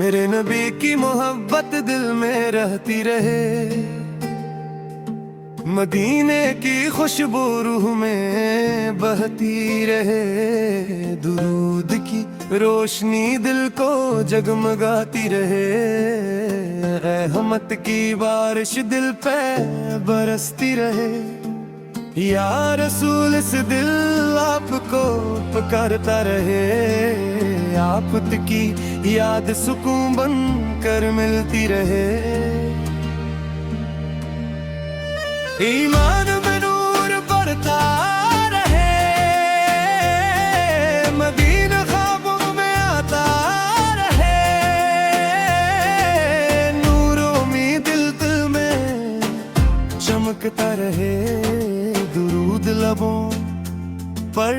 मेरे नबी की मोहब्बत दिल में रहती रहे, मदीने की खुशबू रूह में बहती रहे। दुरूद की रोशनी दिल को जगमगाती रहे, रहमत की बारिश दिल पे बरसती रहे। या रसूल इस दिल आपको पुकारता रहे, आपकी याद सुकून बन कर मिलती रहे। ईमान में नूर बढ़ता रहे, मदीना ख्वाबों में आता रहे। नूर उम्मीद दिल में चमकता रहे, दुरूद लबों पर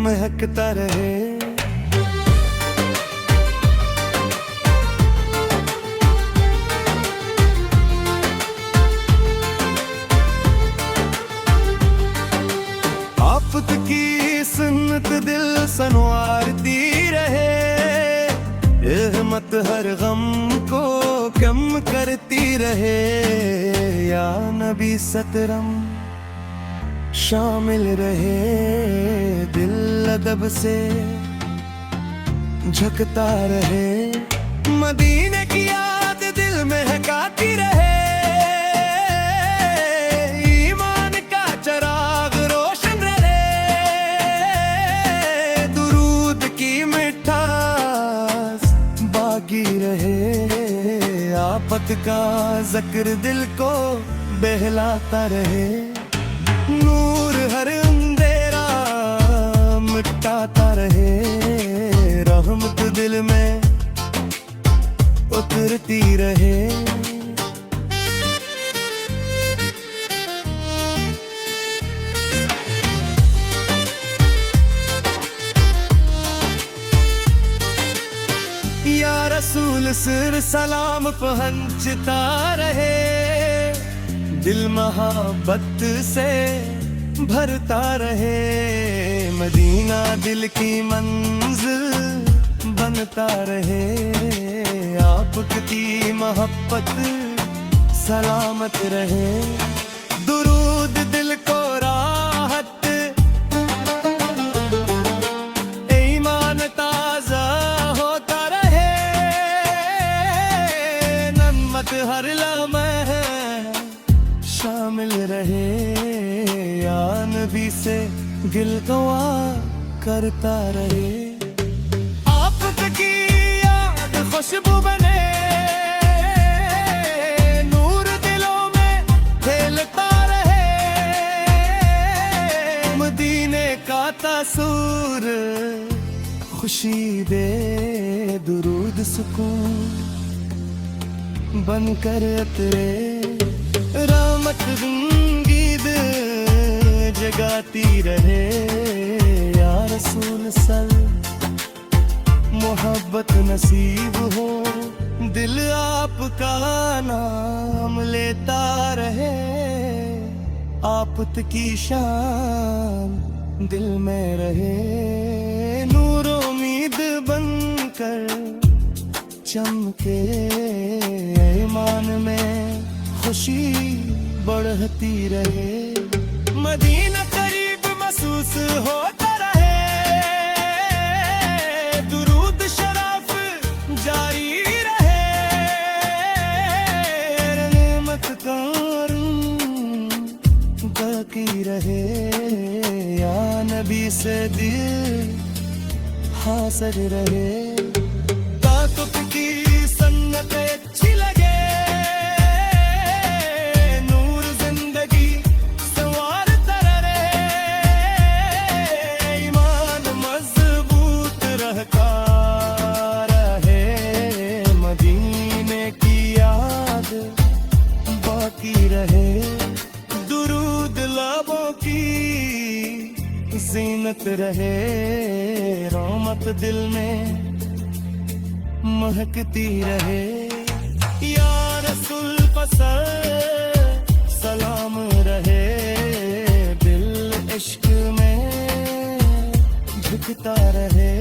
महकता रहे। आपकी सुन्नत दिल संवारती रहे, रहमत हर गम को कम करती रहे। या नबी सतरम शामिल रहे, दिल अदब से झकता रहे। मदीने की याद दिल में महकाती रहे, ईमान का चराग रोशन रहे। दुरूद की मिठास बाकी रहे, आफत का जिक्र दिल को बहलाता रहे। नूर हर अंधेरा मिटाता रहे, रहमत दिल में उतरती रहे। या रसूल सिर सलाम पहुंचता रहे, दिल मोहब्बत से भरता रहे। मदीना दिल की मंजिल बनता रहे, आपकी मोहब्बत सलामत रहे। दुरूद दिल को राहत, ईमान ताजा होता रहे। नमत हर लम्हे शामिल रहे, या नबी से गिलगवा करता रहे। आपकी याद खुशबू बने, नूर दिलों में खेलता रहे। मदीने का तासुर खुशी दे, दुरूद सुकून बनकर उतरे। रहमत उम्मीद जगाती रहे, या रसूल सल मोहब्बत नसीब हो। दिल आपका नाम लेता रहे, आपकी शान दिल में रहे। नूर उम्मीद बनकर चमके, ईमान में खुशी बढ़ती रहे। मदीना करीब महसूस होता रहे, दुरूद शराफ जारी रहे। रहमत का बाकी रहे, या नबी से दिल हासिल रहे। ताक़त की सन्नत अच्छी लगे, दुरूद लबों की ज़ीनत रहे। रहमत दिल में महकती रहे। या रसूल पसर सलाम रहे, दिल इश्क में झुकता रहे।